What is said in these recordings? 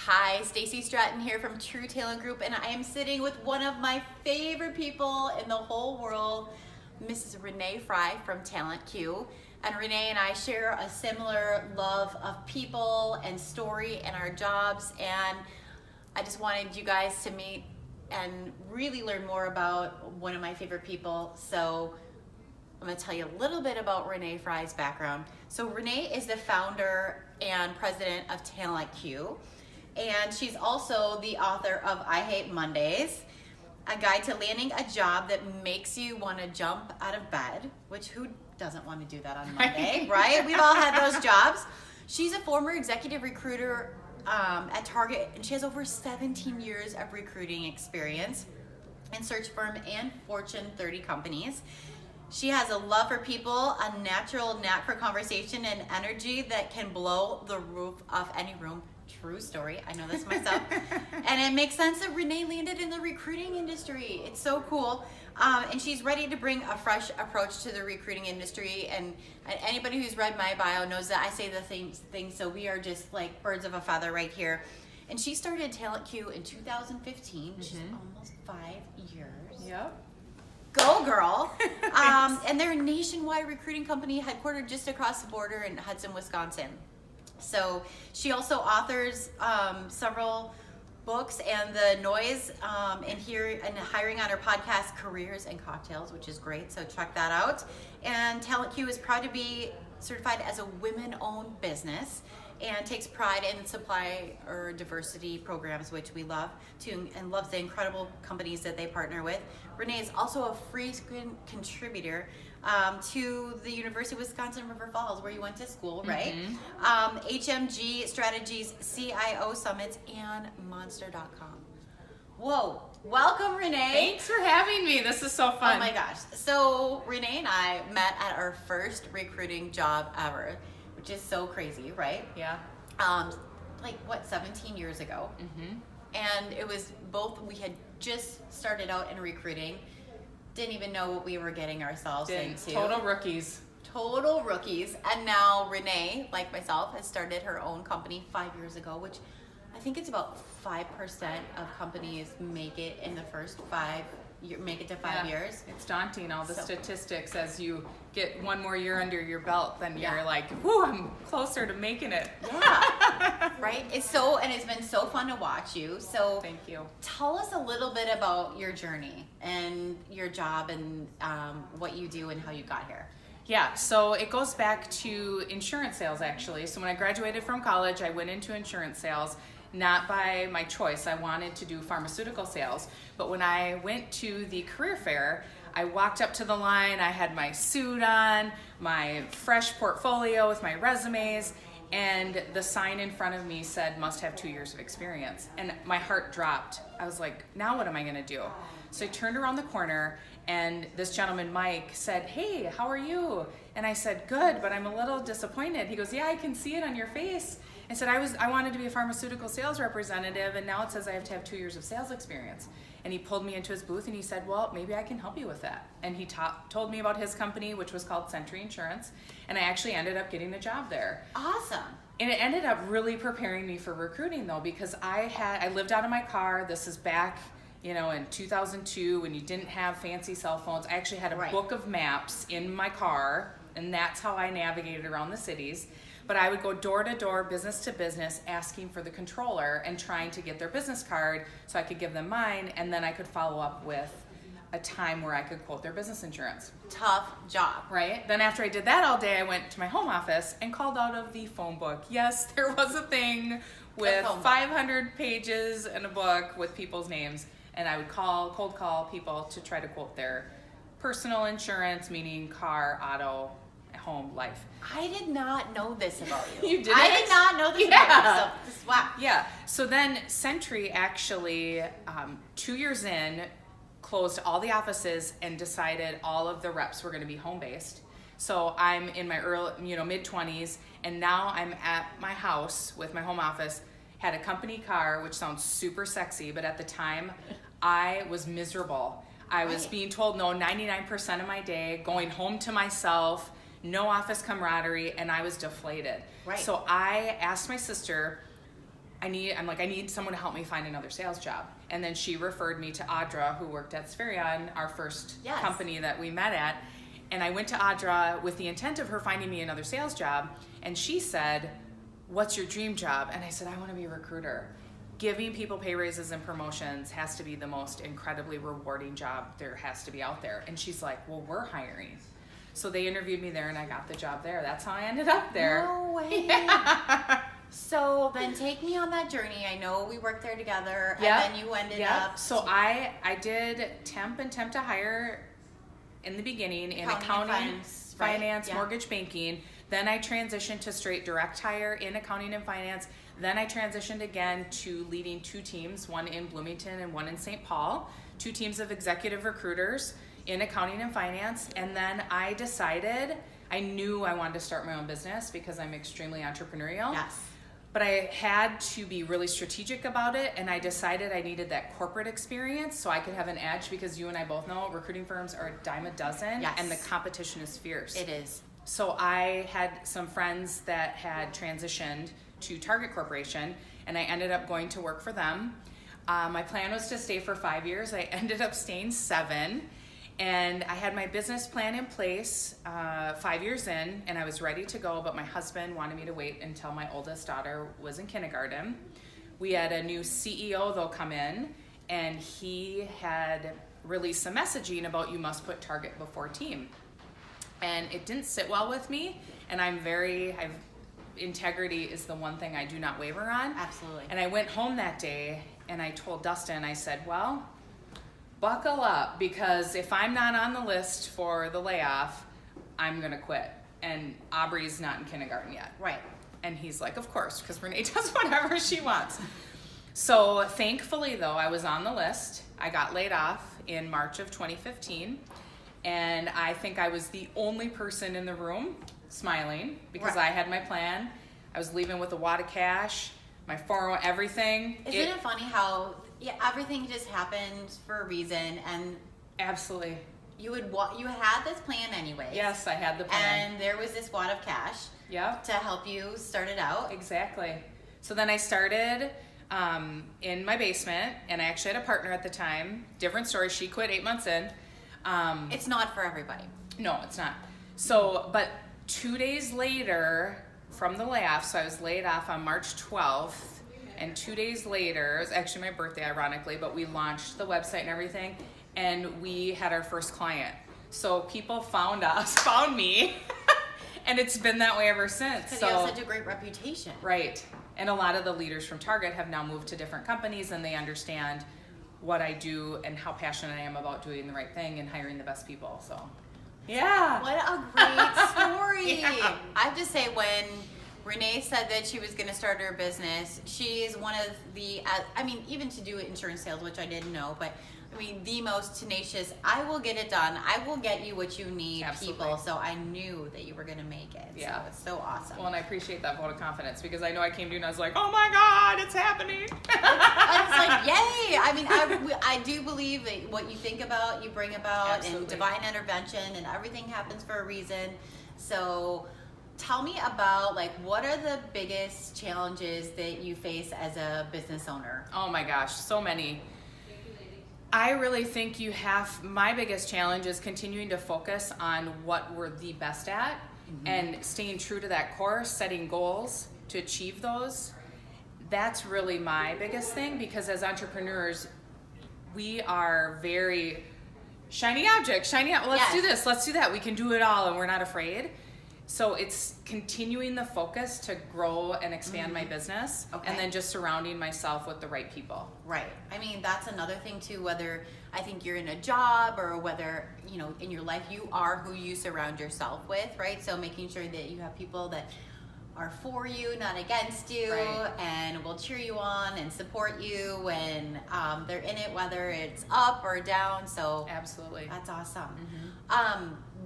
Hi, Stacey Stratton here from True Talent Group, and I am sitting with one of my favorite people in the whole world, Mrs. Renee Frey from TalentQ. And Renee and I share a similar love of people and story and our jobs, and I just wanted you guys to meet and really learn more about one of my favorite people. So I'm going to tell you a little bit about Renee Frey's background. So Renee is the founder and president of TalentQ, and she's also the author of I Hate Mondays, a guide to landing a job that makes you want to jump out of bed, which who doesn't want to do that on Monday, right? We've all had those jobs. She's a former executive recruiter at Target, and she has over 17 years of recruiting experience in search firm and Fortune 30 companies. She has a love for people, a natural knack for conversation, and energy that can blow the roof off any room. True story. I know this myself. And it makes sense that Renee landed in the recruiting industry. It's so cool. And she's ready to bring a fresh approach to the recruiting industry. And anybody who's read my bio knows that I say the same thing. So we are just like birds of a feather right here. And she started TalentQ in 2015, which is almost 5 years. Yep. Go girl. And they're a nationwide recruiting company headquartered just across the border in Hudson, Wisconsin. So she also authors several books and the noise and hiring on her podcast Careers and Cocktails, which is great. So check that out. And TalentQ is proud to be certified as a women-owned business and takes pride in supply or diversity programs, which we love too, and loves the incredible companies that they partner with. Renee is also a free contributor to the University of Wisconsin River Falls, where you went to school, right? HMG Strategies, CIO Summits, and Monster.com. Whoa, welcome Renee. Thanks for having me. This is so fun. Oh my gosh. So Renee and I met at our first recruiting job ever, which is so crazy, right? Yeah. 17 years ago. And it was we had just started out in recruiting, didn't even know what we were getting ourselves into. Total rookies. Total rookies. And now Renee, like myself, has started her own company 5 years ago, which I think it's about 5% of companies make it in the first 5 years. It's daunting, all the statistics. As you get one more year under your belt, then you're like, whoo, I'm closer to making it. Yeah. Right? It's been so fun to watch you. So thank you. Tell us a little bit about your journey and your job and what you do and how you got here. Yeah, so it goes back to insurance sales, actually. So when I graduated from college, I went into insurance sales. Not by my choice. I wanted to do pharmaceutical sales. But when I went to the career fair, I walked up to the line, I had my suit on, my fresh portfolio with my resumes, and the sign in front of me said, must have 2 years of experience. And my heart dropped. I was like, now what am I gonna do? So I turned around the corner, and this gentleman, Mike, said, hey, how are you? And I said, good, but I'm a little disappointed. He goes, yeah, I can see it on your face. I said, I wanted to be a pharmaceutical sales representative, and now it says I have to have 2 years of sales experience. And he pulled me into his booth and he said, well, maybe I can help you with that. And he told me about his company, which was called Century Insurance, and I actually ended up getting a job there. Awesome. And it ended up really preparing me for recruiting, though, because I lived out of my car. This is back, in 2002 when you didn't have fancy cell phones. I actually had a book of maps in my car, and that's how I navigated around the cities. But I would go door to door, business to business, asking for the controller and trying to get their business card so I could give them mine, and then I could follow up with a time where I could quote their business insurance. Tough job. Right? Then after I did that all day, I went to my home office and called out of the phone book. Yes, there was a thing with 500 pages in a book with people's names, and I would cold call people to try to quote their personal insurance, meaning car, auto, home, life. I did not know this about you. You didn't? I did not know this about you. So, wow. Yeah. So then Century actually, 2 years in, closed all the offices and decided all of the reps were going to be home-based. So I'm in my mid-20s, and now I'm at my house with my home office, had a company car, which sounds super sexy, but at the time, I was miserable. I was being told no 99% of my day, going home to myself, no office camaraderie, and I was deflated. Right. So I asked my sister, I need someone to help me find another sales job. And then she referred me to Audra, who worked at Spherion, our first company that we met at. And I went to Audra with the intent of her finding me another sales job. And she said, what's your dream job? And I said, I want to be a recruiter. Giving people pay raises and promotions has to be the most incredibly rewarding job there has to be out there. And she's like, well, we're hiring. So they interviewed me there and I got the job there. That's how I ended up there. No way. Yeah. So then take me on that journey. I know we worked there together, and then you ended up. So I did temp to hire in the beginning in accounting, finance, mortgage banking. Then I transitioned to straight direct hire in accounting and finance. Then I transitioned again to leading 2 teams, one in Bloomington and one in St. Paul, 2 teams of executive recruiters in accounting and finance. And then I decided, I knew I wanted to start my own business because I'm extremely entrepreneurial. Yes. But I had to be really strategic about it, and I decided I needed that corporate experience so I could have an edge, because you and I both know recruiting firms are a dime a dozen, and the competition is fierce. It is. So I had some friends that had transitioned to Target Corporation, and I ended up going to work for them. My plan was to stay for 5 years. I ended up staying 7. And I had my business plan in place 5 years in, and I was ready to go, but my husband wanted me to wait until my oldest daughter was in kindergarten. We had a new CEO, though, come in, and he had released some messaging about you must put Target before team. And it didn't sit well with me, and integrity is the one thing I do not waver on. Absolutely. And I went home that day, and I told Dustin, I said, well, buckle up, because if I'm not on the list for the layoff, I'm going to quit. And Aubrey's not in kindergarten yet. Right. And he's like, of course, because Renee does whatever she wants. So thankfully, though, I was on the list. I got laid off in March of 2015. And I think I was the only person in the room smiling, because I had my plan. I was leaving with a wad of cash, my 401, everything. Isn't it funny how everything just happens for a reason, and absolutely. You had this plan anyways. Yes, I had the plan. And there was this wad of cash to help you start it out. Exactly. So then I started in my basement, and I actually had a partner at the time. Different story. She quit 8 months in. It's not for everybody. No, it's not. So, but 2 days later from the layoff, so I was laid off on March 12th, and 2 days later, it was actually my birthday, ironically, but we launched the website and everything, and we had our first client. So people found me, and it's been that way ever since. Because you have such a great reputation. Right. And a lot of the leaders from Target have now moved to different companies, and they understand what I do and how passionate I am about doing the right thing and hiring the best people. So, yeah. What a great story. Yeah. I have to say, when Renee said that she was going to start her business, she is one of the, even to do insurance sales, which I didn't know, but the most tenacious, I will get it done. I will get you what you need, Absolutely. people. So I knew that you were going to make it. Yeah. So it's so awesome. Well, and I appreciate that vote of confidence, because I know I came to you and I was like, oh my God, it's happening. It's like, yay. I do believe that what you think about, you bring about. Absolutely. And divine intervention, and everything happens for a reason. So tell me about, what are the biggest challenges that you face as a business owner? Oh my gosh, so many. I really think my biggest challenge is continuing to focus on what we're the best at, and staying true to that course, setting goals to achieve those. That's really my biggest thing, because as entrepreneurs, we are very shiny object, let's do this, let's do that. We can do it all, and we're not afraid. So it's continuing the focus to grow and expand my business, and then just surrounding myself with the right people. Right. That's another thing too, whether I think you're in a job or whether, in your life, you are who you surround yourself with, right? So making sure that you have people that are for you, not against you, and will cheer you on and support you when they're in it, whether it's up or down. So absolutely. That's awesome.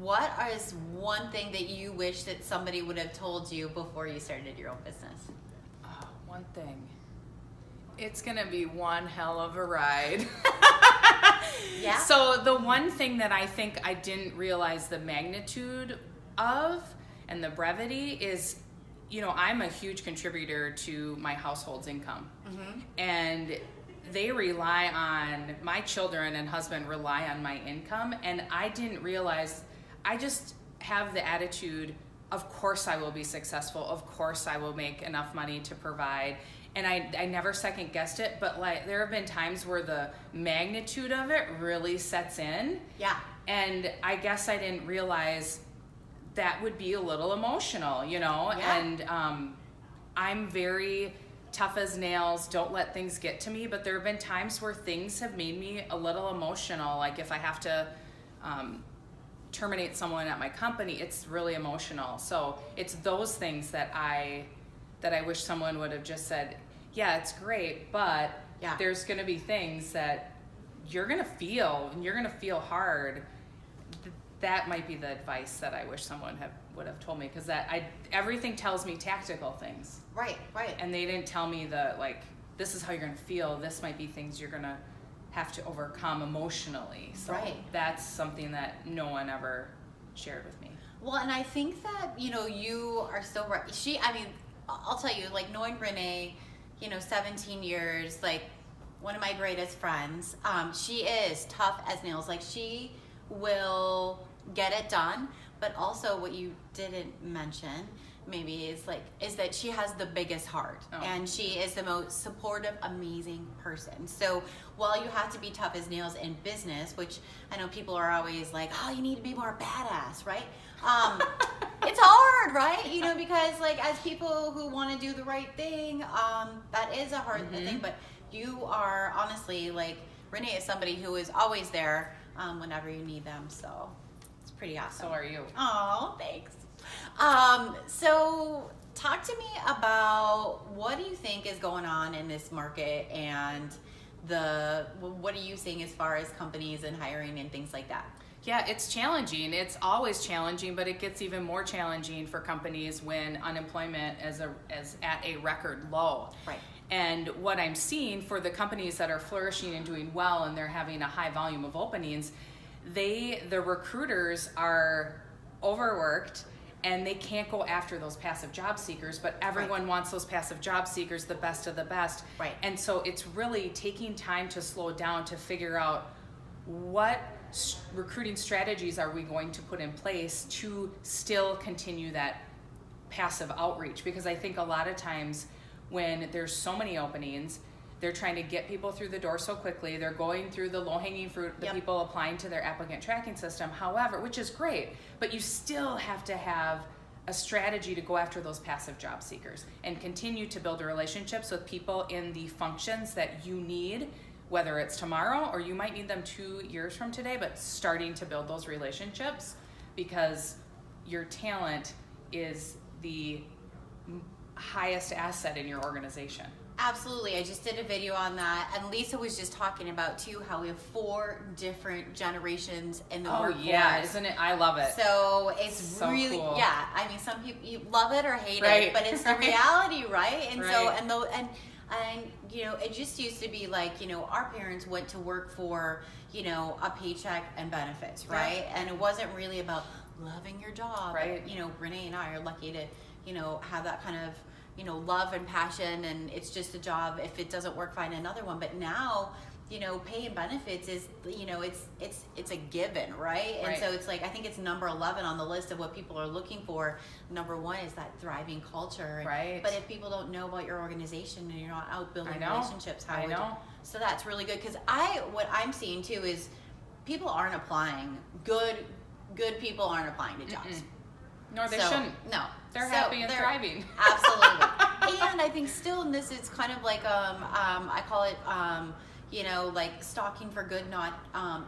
What is one thing that you wish that somebody would have told you before you started your own business? Oh, one thing. It's going to be one hell of a ride. Yeah. So the one thing that I think I didn't realize the magnitude of and the brevity is I'm a huge contributor to my household's income. And they rely on, my children and husband rely on my income. And I didn't realize, I just have the attitude, of course I will be successful. Of course I will make enough money to provide. And I never second guessed it, but like there have been times where the magnitude of it really sets in. Yeah. And I guess I didn't realize that would be a little emotional, Yeah. And I'm very tough as nails, don't let things get to me, but there have been times where things have made me a little emotional, like if I have to terminate someone at my company, it's really emotional. So it's those things that I wish someone would have just said, yeah, it's great, but there's going to be things that you're going to feel, and you're going to feel hard. That might be the advice that I wish someone would have told me, because everything tells me tactical things. Right. And they didn't tell me this is how you're going to feel. This might be things you're going to have to overcome emotionally. So that's something that no one ever shared with me. Well, and I think that, you are so right. I'll tell you, like, knowing Renee, 17 years, like, one of my greatest friends, she is tough as nails. Like, she will get it done, but also what you didn't mention maybe is that she has the biggest heart. And she is the most supportive, amazing person. So while you have to be tough as nails in business, which I know people are always like, oh, you need to be more badass, right? It's hard, right? Because like as people who want to do the right thing, that is a hard thing, but you are honestly, like, Renee is somebody who is always there whenever you need them. So it's pretty awesome. So are you. Oh, thanks. So talk to me about what do you think is going on in this market, and what are you seeing as far as companies and hiring and things like that? Yeah, it's challenging. It's always challenging, but it gets even more challenging for companies when unemployment is at a record low. Right. And what I'm seeing for the companies that are flourishing and doing well and they're having a high volume of openings, the recruiters are overworked and they can't go after those passive job seekers, but everyone wants those passive job seekers, the best of the best. Right. And so it's really taking time to slow down to figure out what recruiting strategies are we going to put in place to still continue that passive outreach. Because I think a lot of times when there's so many openings, they're trying to get people through the door so quickly. They're going through the low-hanging fruit, the people applying to their applicant tracking system. However, which is great, but you still have to have a strategy to go after those passive job seekers and continue to build relationships with people in the functions that you need, whether it's tomorrow or you might need them 2 years from today, but starting to build those relationships, because your talent is the highest asset in your organization. Absolutely. I just did a video on that, and Lisa was just talking about too how we have 4 different generations in the workforce. Oh yeah, isn't it? I love it. So it's so really cool. Yeah. I mean, some people you love it or hate it, but it's the reality, right? And so and it just used to be like, our parents went to work for, a paycheck and benefits, right? And it wasn't really about loving your job. Right. Renee and I are lucky to, have that kind of, love and passion, and it's just a job. If it doesn't work, find another one. But now, pay and benefits is, it's a given, right? And so it's like, I think it's number 11 on the list of what people are looking for. Number 1 is that thriving culture. Right. But if people don't know about your organization and you're not out building relationships, how would you? So that's really good, because what I'm seeing too is people aren't applying. Good people aren't applying to jobs. No, they shouldn't. No. They're happy and thriving. Absolutely. And I think still in this, it's kind of like, I call it, like stalking for good, not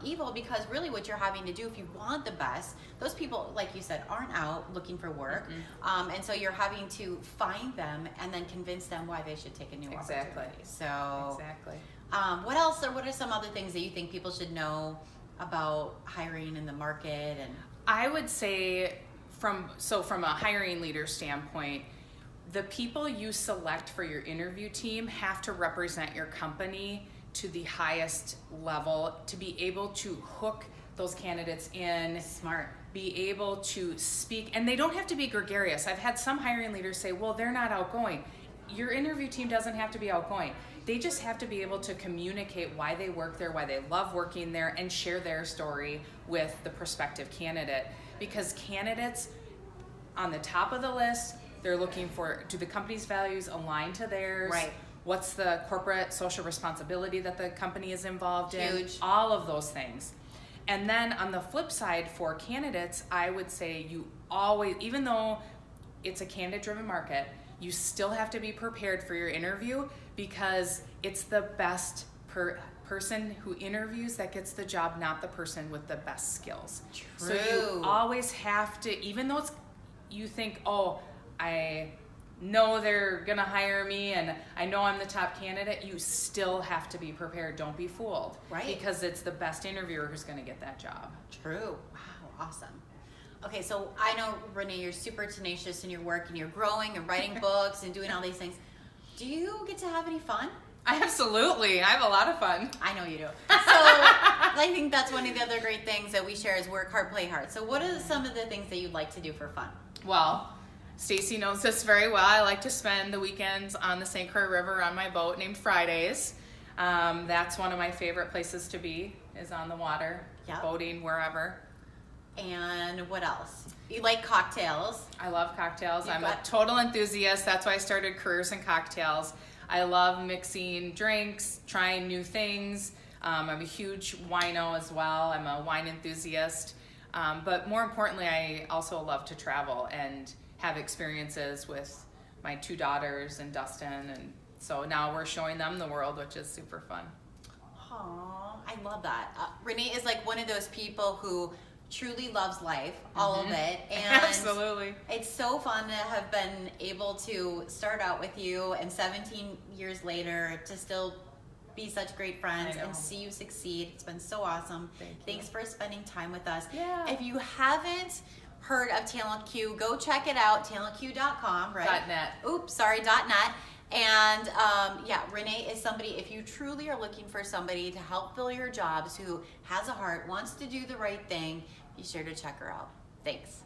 evil, because really what you're having to do if you want the best, those people, like you said, aren't out looking for work. And so you're having to find them and then convince them why they should take a new opportunity. So, what else, or what are some other things that you think people should know about hiring in the market? And I would say from a hiring leader standpoint, the people you select for your interview team have to represent your company to the highest level to be able to hook those candidates in. Smart. be able to speak, and they don't have to be gregarious. I've had some hiring leaders say, well, they're not outgoing. Your interview team doesn't have to be outgoing. They just have to be able to communicate why they work there, why they love working there, and share their story with the prospective candidate. Because candidates on the top of the list, they're looking for, do the company's values align to theirs? Right. What's the corporate social responsibility that the company is involved in? Huge. All of those things. And then on the flip side for candidates, I would say you always, even though it's a candidate-driven market, you still have to be prepared for your interview, because it's the best person who interviews that gets the job, not the person with the best skills. True. So you always have to, even though you think, oh, I know they're gonna hire me and I know I'm the top candidate, you still have to be prepared. Don't be fooled. Right. Because it's the best interviewer who's gonna get that job. True. Wow, awesome. Okay, so I know, Renee, you're super tenacious in your work and you're growing and writing books and doing all these things. Do you get to have any fun? Absolutely. I have a lot of fun. I know you do. So I think that's one of the other great things that we share is work hard, play hard. So what are some of the things that you'd like to do for fun? Well, Stacey knows this very well. I like to spend the weekends on the St. Croix River on my boat named Fridays. That's one of my favorite places to be, is on the water, Yep. boating, wherever. And what else? You like cocktails. I love cocktails. I'm a got- total enthusiast. That's why I started Careers in Cocktails. I love mixing drinks, trying new things. I'm a huge wino as well. I'm a wine enthusiast. But more importantly, I also love to travel and have experiences with my 2 daughters and Dustin. And so now we're showing them the world, which is super fun. Aw, I love that. Renee is like one of those people who truly loves life, all of it. And Absolutely. it's so fun to have been able to start out with you and 17 years later to still be such great friends I know. and see you succeed. It's been so awesome. Thanks for spending time with us. Yeah. If you haven't heard of TalentQ, go check it out, talentq.com, right? .net. Oops, sorry, .net. And yeah, Renee is somebody, if you truly are looking for somebody to help fill your jobs, who has a heart, wants to do the right thing, be sure to check her out. Thanks.